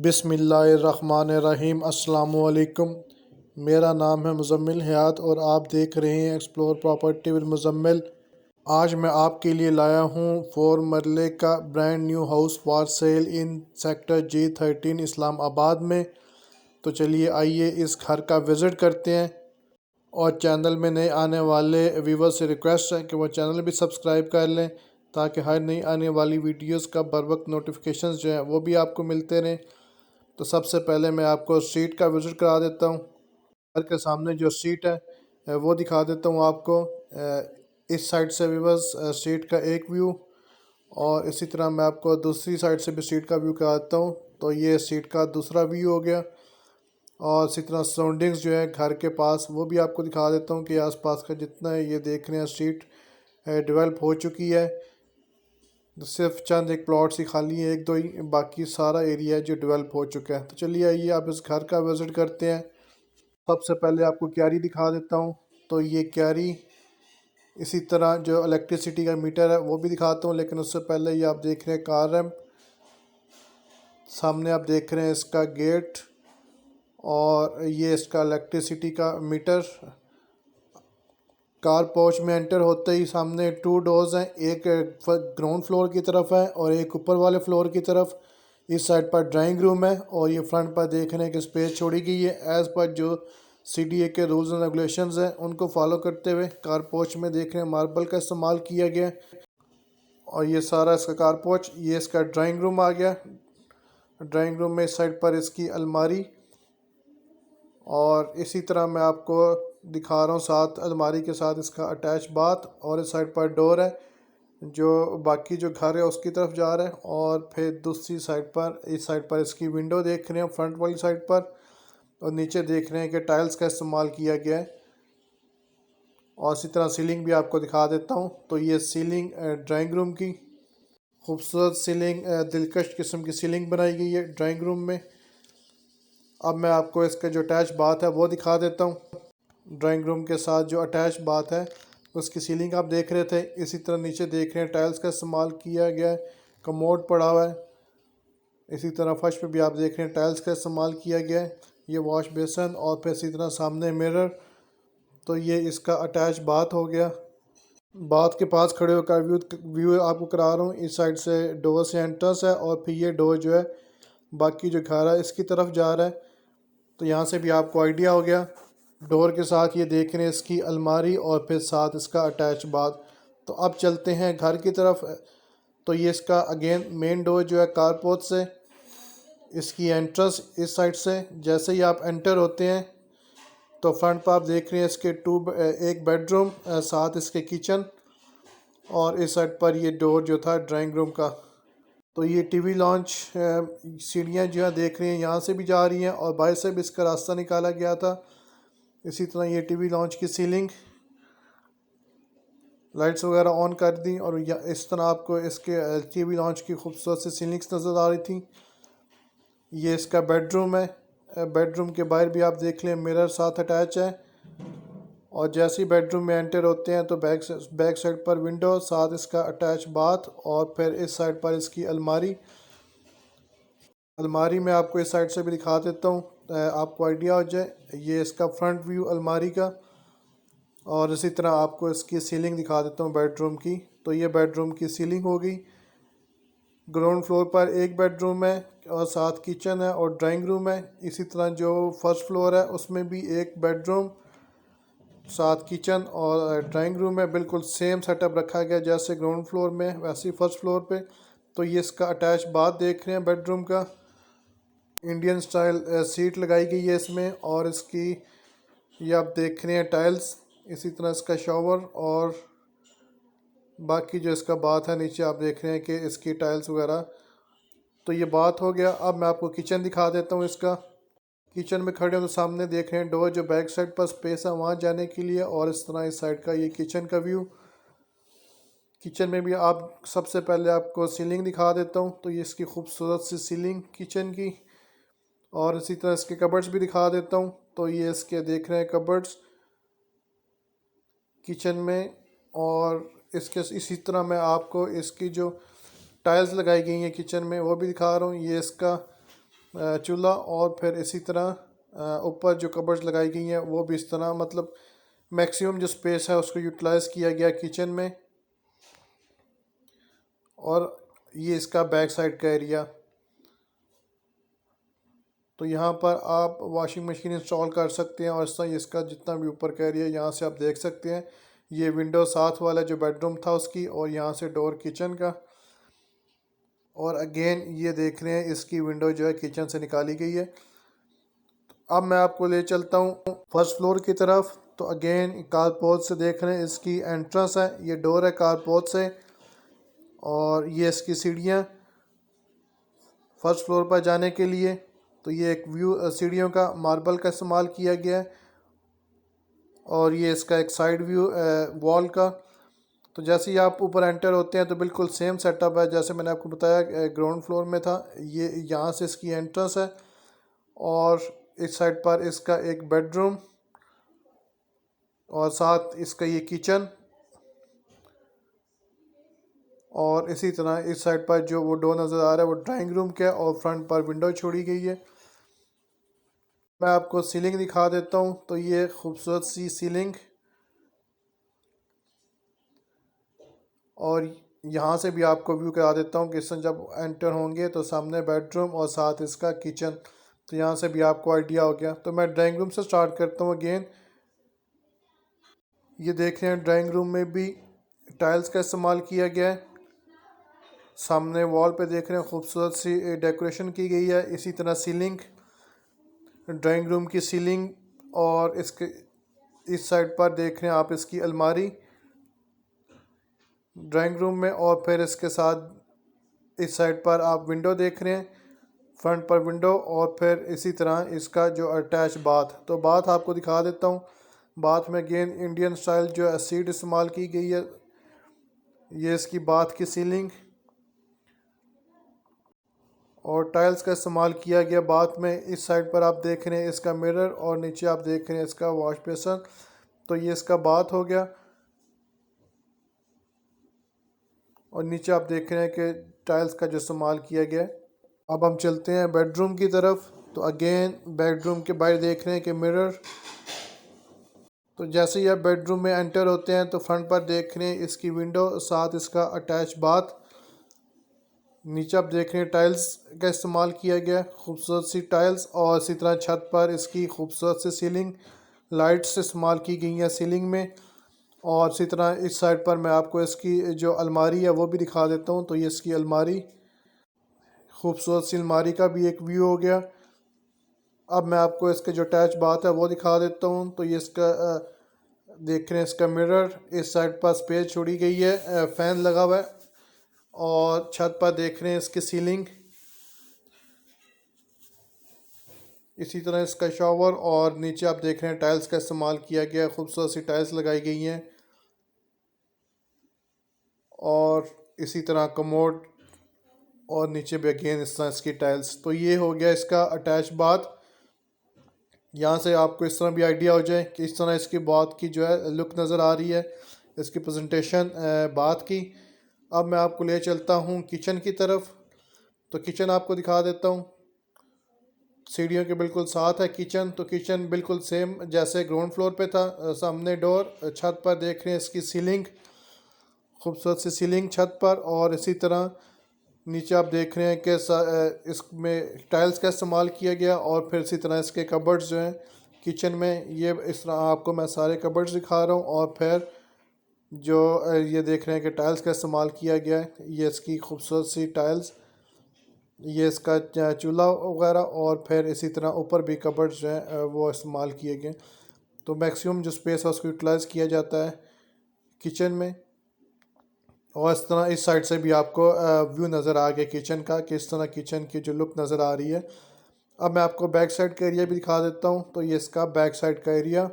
बिस्मिल्लाहिर्रहमानिर्रहीम। अस्सलामुअलैकुम। मेरा नाम है मुज़म्मिल हयात और आप देख रहे हैं एक्सप्लोर प्रॉपर्टी विद मुज़म्मिल। आज मैं आपके लिए लाया हूँ 4 मरले का brand new house for sale in sector G13 Islamabad में। तो चलिए आइए इस घर का विज़िट करते हैं। और चैनल में नए आने वाले व्यूवर्स से रिक्वेस्ट है कि वो चैनल भी सब्सक्राइब कर लें ताकि हर नई आने वाली वीडियोस का बर वक्त नोटिफिकेशंस जो हैं वो भी आपको मिलते रहें। तो सबसे पहले मैं आपको स्ट्रीट का विज़िट करा देता हूँ। घर के सामने जो स्ट्रीट है वो दिखा देता हूँ आपको। इस साइड से व्यूवर्स स्ट्रीट का एक व्यू, और इसी तरह मैं आपको दूसरी साइड से भी स्ट्रीट का व्यू करा देता हूँ। तो ये स्ट्रीट का दूसरा व्यू हो गया। और इसी तरह सराउंडिंग्स जो है घर के पास वो भी आपको दिखा देता हूँ कि आसपास का जितना है ये देख रहे हैं स्ट्रीट डेवलप हो चुकी है। सिर्फ चंद एक प्लॉट्स ही खाली है, एक दो ही, बाकी सारा एरिया है जो डेवलप हो चुका है। तो चलिए आइए आप इस घर का विज़िट करते हैं। सबसे पहले आपको क्यारी दिखा देता हूँ। तो ये क्यारी, इसी तरह जो इलेक्ट्रिसिटी का मीटर है वो भी दिखाता हूँ, लेकिन उससे पहले ये आप देख रहे हैं कार रैंप। सामने आप देख रहे हैं इसका गेट, और ये इसका इलेक्ट्रिसिटी का मीटर। कार पोर्च में एंटर होते ही सामने 2 डोर्स हैं, एक ग्राउंड फ्लोर की तरफ है और एक ऊपर वाले फ्लोर की तरफ। इस साइड पर ड्राइंग रूम है, और ये फ्रंट पर देख रहे हैं कि स्पेस छोड़ी गई है एज़ पर जो CDA के रूल्स एंड रेगुलेशंस हैं उनको फॉलो करते हुए। कार पोर्च में देख रहे हैं मार्बल का इस्तेमाल किया गया है। और ये सारा इसका कार पोर्च, ये इसका ड्राइंग रूम आ गया। ड्राइंग रूम में इस साइड पर इसकी अलमारी, और इसी तरह मैं आपको दिखा रहा हूँ साथ अलमारी के साथ इसका अटैच बाथ। और इस साइड पर डोर है जो बाकी जो घर है उसकी तरफ जा रहा है। और फिर दूसरी साइड पर, इस साइड पर इसकी विंडो देख रहे हैं फ्रंट वाली साइड पर, और नीचे देख रहे हैं कि टाइल्स का इस्तेमाल किया गया है। और इसी तरह सीलिंग भी आपको दिखा देता हूँ। तो ये सीलिंग ड्राइंग रूम की खूबसूरत सीलिंग, दिलकश किस्म की सीलिंग बनाई गई है ड्राइंग रूम में। अब मैं आपको इसका जो अटैच बाथ है वो दिखा देता हूँ। ड्राइंग रूम के साथ जो अटैच बाथ है उसकी सीलिंग आप देख रहे थे। इसी तरह नीचे देख रहे हैं टाइल्स का इस्तेमाल किया गया है, कमोड पड़ा हुआ है। इसी तरह फर्श पे भी आप देख रहे हैं टाइल्स का इस्तेमाल किया गया है। ये वॉश बेसन, और फिर इसी तरह सामने मिरर। तो ये इसका अटैच बाथ हो गया। बाथ के पास खड़े होकर व्यू आपको करा रहा हूँ। इस साइड से डोर से एंट्रेंस है, और फिर ये डोर जो है बाकी जो घर है इसकी तरफ जा रहा है। तो यहाँ से भी आपको आइडिया हो गया। डोर के साथ ये देख रहे हैं इसकी अलमारी, और फिर साथ इसका अटैच बाथ। तो अब चलते हैं घर की तरफ। तो ये इसका अगेन मेन डोर जो है कारपोर्च से, इसकी एंट्रेंस इस साइड से। जैसे ही आप एंटर होते हैं तो फ्रंट पर आप देख रहे हैं इसके एक बेडरूम, साथ इसके किचन, और इस साइड पर ये डोर जो था ड्राइंग रूम का। तो ये टीवी लॉन्च सीढ़ियाँ जो है देख रहे हैं यहाँ से भी जा रही हैं, और बाहर से भी इसका रास्ता निकाला गया था। इसी तरह ये टीवी लॉन्च की सीलिंग, लाइट्स वगैरह ऑन कर दी, और इस तरह आपको इसके टीवी लॉन्च की खूबसूरत सी सीलिंग्स नज़र आ रही थी। ये इसका बेडरूम है। बेडरूम के बाहर भी आप देख लें मिरर साथ अटैच है। और जैसे ही बेडरूम में एंटर होते हैं तो बैक साइड पर विंडो, साथ इसका अटैच बाथ, और फिर इस साइड पर इसकी अलमारी। अलमारी में आपको इस साइड से भी दिखा देता हूँ, आपको आइडिया हो जाए। ये इसका फ्रंट व्यू अलमारी का, और इसी तरह आपको इसकी सीलिंग दिखा देता हूँ बेडरूम की। तो ये बेडरूम की सीलिंग होगी। ग्राउंड फ्लोर पर एक बेडरूम है, और साथ किचन है और ड्राइंग रूम है। इसी तरह जो फर्स्ट फ्लोर है उसमें भी एक बेडरूम, साथ किचन और ड्राइंग रूम है। बिल्कुल सेम सेटअप रखा गया जैसे ग्राउंड फ्लोर में वैसे ही फर्स्ट फ्लोर पे। तो ये इसका अटैच बाथ देख रहे हैं बेडरूम का। इंडियन स्टाइल सीट लगाई गई है इसमें, और इसकी ये आप देख रहे हैं टाइल्स। इसी तरह इसका शॉवर, और बाकी जो इसका बाथ है नीचे आप देख रहे हैं कि इसकी टाइल्स वगैरह। तो ये बात हो गया। अब मैं आपको किचन दिखा देता हूँ इसका। किचन में खड़े हो तो सामने देख रहे हैं डोर जो बैक साइड पर स्पेस है वहाँ जाने के लिए, और इस तरह इस साइड का ये किचन का व्यू। किचन में भी आप सबसे पहले आपको सीलिंग दिखा देता हूँ। तो ये इसकी खूबसूरत सी सीलिंग किचन की, और इसी तरह इसके कबर्ड्स भी दिखा देता हूँ। तो ये इसके देख रहे हैं कबर्ड्स किचन में, और इसके इसी तरह मैं आपको इसकी जो टाइल्स लगाई गई हैं किचन में वो भी दिखा रहा हूँ। ये इसका चूल्हा, और फिर इसी तरह ऊपर जो कबर्ड्स लगाई गई हैं वो भी इस तरह, मतलब मैक्सिमम जो स्पेस है उसको यूटिलाइज़ किया गया किचन में। और ये इसका बैक साइड का एरिया। तो यहाँ पर आप वॉशिंग मशीन इंस्टॉल कर सकते हैं, और इस तरह इसका जितना भी ऊपर का एरिया यहाँ से आप देख सकते हैं। ये विंडो साथ वाला जो बेडरूम था उसकी, और यहाँ से डोर किचन का। और अगेन ये देख रहे हैं इसकी विंडो जो है किचन से निकाली गई है। अब मैं आपको ले चलता हूँ फर्स्ट फ्लोर की तरफ। तो अगेन कारपोर्च से देख रहे हैं इसकी एंट्रेंस है, ये डोर है कारपोर्च से, और ये इसकी सीढ़ियाँ फर्स्ट फ्लोर पर जाने के लिए। तो ये एक व्यू सीढ़ियों का मार्बल का इस्तेमाल किया गया है, और ये इसका एक साइड व्यू वॉल का। तो जैसे ही आप ऊपर एंटर होते हैं तो बिल्कुल सेम सेटअप है जैसे मैंने आपको बताया ग्राउंड फ्लोर में था। ये यहाँ से इसकी एंट्रेंस है, और इस साइड पर इसका एक बेडरूम, और साथ इसका ये किचन, और इसी तरह इस साइड पर जो वो डोर नज़र आ रहा है वो ड्राइंग रूम का है, और फ्रंट पर विंडो छोड़ी गई है। मैं आपको सीलिंग दिखा देता हूँ। तो ये खूबसूरत सी सीलिंग, और यहाँ से भी आपको व्यू करा देता हूँ कि इस जब एंटर होंगे तो सामने बेडरूम और साथ इसका किचन। तो यहाँ से भी आपको आइडिया हो गया। तो मैं ड्राइंग रूम से स्टार्ट करता हूँ अगेन। ये देख रहे हैं ड्राइंग रूम में भी टाइल्स का इस्तेमाल किया गया है। सामने वॉल पे देख रहे हैं खूबसूरत सी डेकोरेशन की गई है। इसी तरह सीलिंग, ड्राइंग रूम की सीलिंग, और इसके इस साइड पर देख रहे हैं आप इसकी अलमारी ड्राइंग रूम में, और फिर इसके साथ इस साइड पर आप विंडो देख रहे हैं, फ्रंट पर विंडो, और फिर इसी तरह इसका जो अटैच बाथ। तो बाथ आपको दिखा देता हूँ। बाथ में अगेन इंडियन स्टाइल जो है सीट इस्तेमाल की गई है। ये इसकी बाथ की सीलिंग, और टाइल्स का इस्तेमाल किया गया बाथ में। इस साइड पर आप देख रहे हैं इसका मिरर, और नीचे आप देख रहे हैं इसका वॉश बेसन। तो ये इसका बाथ हो गया, और नीचे आप देख रहे हैं कि टाइल्स का जो इस्तेमाल किया गया है। अब हम चलते हैं बेडरूम की तरफ। तो अगेन बेडरूम के बाहर देख रहे हैं कि मिरर। तो जैसे ही आप बेडरूम में एंटर होते हैं तो फ्रंट पर देख रहे हैं इसकी विंडो, साथ इसका अटैच बाथ। नीचे आप देख रहे हैं टाइल्स का इस्तेमाल किया गया, खूबसूरत सी टाइल्स, और इसी तरह छत पर इसकी खूबसूरत सी सीलिंग, लाइट्स इस्तेमाल की गई हैं सीलिंग में। और इसी तरह इस साइड पर मैं आपको इसकी जो अलमारी है वो भी दिखा देता हूँ। तो ये इसकी अलमारी, खूबसूरत सी अलमारी का भी एक व्यू हो गया। अब मैं आपको इसके जो अटैच बात है वो दिखा देता हूँ। तो ये इसका देख रहे हैं इसका मिरर, इस साइड पर स्पेस छोड़ी गई है, फ़ैन लगा हुआ है, और छत पर देख रहे हैं इसकी सीलिंग। इसी तरह इसका शॉवर, और नीचे आप देख रहे हैं टाइल्स का इस्तेमाल किया गया, खूबसूरत सी टाइल्स लगाई गई हैं, और इसी तरह कमोड, और नीचे भी अगेन इस तरह इसकी टाइल्स। तो ये हो गया इसका अटैच बाथ। यहाँ से आपको इस तरह भी आइडिया हो जाए कि इस तरह इसकी बाथ की जो है लुक नज़र आ रही है, इसकी प्रेजेंटेशन बाथ की। अब मैं आपको ले चलता हूँ किचन की तरफ। तो किचन आपको दिखा देता हूँ। सीढ़ियों के बिल्कुल साथ है किचन। तो किचन बिल्कुल सेम जैसे ग्राउंड फ्लोर पे था। सामने डोर, छत पर देख रहे हैं इसकी सीलिंग, खूबसूरत सी सीलिंग छत पर, और इसी तरह नीचे आप देख रहे हैं कि इसमें टाइल्स का इस्तेमाल किया गया, और फिर इसी तरह इसके कबर्ड्स जो हैं किचन में, ये इस तरह आपको मैं सारे कबर्ड्स दिखा रहा हूँ। और फिर जो ये देख रहे हैं कि टाइल्स का इस्तेमाल किया गया है, ये इसकी खूबसूरत सी टाइल्स, ये इसका चूल्हा वगैरह, और फिर इसी तरह ऊपर भी कबर्ड्स जो हैं वो इस्तेमाल किए गए। तो मैक्सिमम जो स्पेस है उसको यूटिलाइज़ किया जाता है किचन में। और इस तरह इस साइड से भी आपको व्यू नज़र आ गया किचन का, कि इस तरह किचन की जो लुक नज़र आ रही है। अब मैं आपको बैक साइड का एरिया भी दिखा देता हूँ। तो ये इसका बैक साइड का एरिया।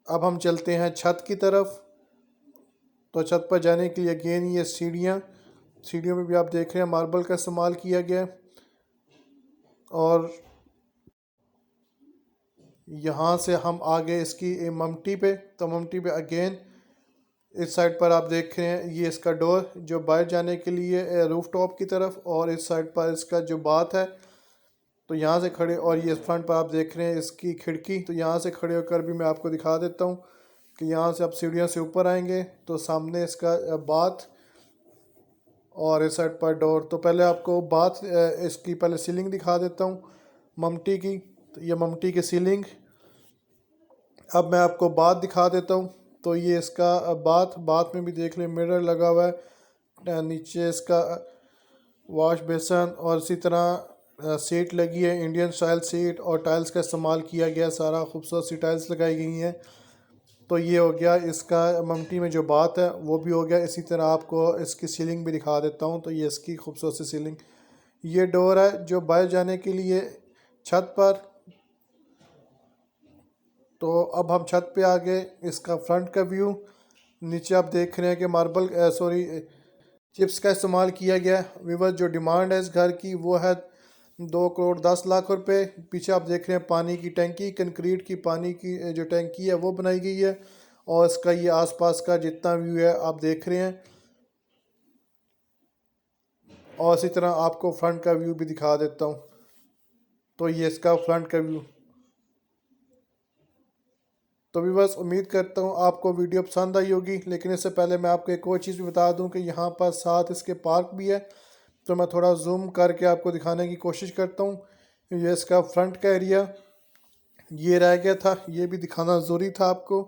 अब हम चलते हैं छत की तरफ। तो छत पर जाने के लिए अगेन ये सीढ़ियाँ, सीढ़ियों में भी आप देख रहे हैं मार्बल का इस्तेमाल किया गया है। और यहाँ से हम आगे इसकी ममटी पे। तो ममटी पे अगेन इस साइड पर आप देख रहे हैं ये इसका डोर जो बाहर जाने के लिए रूफ टॉप की तरफ, और इस साइड पर इसका जो बाथ है तो यहाँ से खड़े, और ये फ्रंट पर आप देख रहे हैं इसकी खिड़की। तो यहाँ से खड़े होकर भी मैं आपको दिखा देता हूँ कि यहाँ से आप सीढ़ियों से ऊपर आएंगे तो सामने इसका बाथ और इस साइड पर डोर। तो पहले आपको बाथ इसकी पहले सीलिंग दिखा देता हूँ ममटी की। तो ये ममटी की सीलिंग। अब मैं आपको बाथ दिखा देता हूँ। तो ये इसका बाथ में भी देख लें मिरर लगा हुआ है, नीचे इसका वॉश बेसन और इसी तरह सीट लगी है, इंडियन स्टाइल सीट, और टाइल्स का इस्तेमाल किया गया, सारा खूबसूरत सी टाइल्स लगाई गई हैं। तो ये हो गया इसका ममटी में जो बात है वो भी हो गया। इसी तरह आपको इसकी सीलिंग भी दिखा देता हूँ। तो ये इसकी खूबसूरत सी सीलिंग। ये डोर है जो बाहर जाने के लिए छत पर। तो अब हम छत पे आ गए। इसका फ्रंट का व्यू। नीचे आप देख रहे हैं कि मार्बल चिप्स का इस्तेमाल किया गया। व्यूअर्स जो डिमांड है इस घर की वो है 2 करोड़ 10 लाख रुपए। पीछे आप देख रहे हैं पानी की टंकी, कंक्रीट की पानी की जो टंकी है वो बनाई गई है, और इसका ये आसपास का जितना व्यू है आप देख रहे हैं। और इसी तरह आपको फ्रंट का व्यू भी दिखा देता हूँ। तो ये इसका फ्रंट का व्यू। तो भी बस उम्मीद करता हूँ आपको वीडियो पसंद आई होगी। लेकिन इससे पहले मैं आपको एक और चीज़ भी बता दूँ कि यहाँ पर साथ इसके पार्क भी है। तो मैं थोड़ा जूम करके आपको दिखाने की कोशिश करता हूँ। ये इसका फ्रंट का एरिया ये रह गया था, ये भी दिखाना ज़रूरी था आपको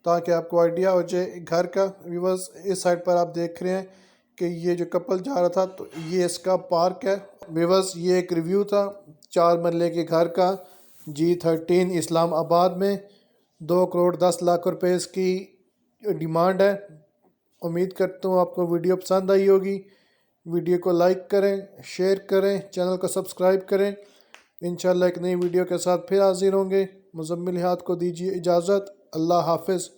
ताकि आपको आइडिया हो जाए घर का। व्यूअर्स इस साइड पर आप देख रहे हैं कि ये जो कपल जा रहा था तो ये इसका पार्क है। व्यूअर्स ये एक रिव्यू था 4 मरले के घर का G13 इस्लामाबाद में। 2 करोड़ 10 लाख रुपए इसकी डिमांड है। उम्मीद करता हूँ आपको वीडियो पसंद आई होगी। वीडियो को लाइक करें, शेयर करें, चैनल को सब्सक्राइब करें। इंशाल्लाह एक नई वीडियो के साथ फिर हाजिर होंगे। मुज़म्मिल हाथ को दीजिए इजाज़त। अल्लाह हाफिज़।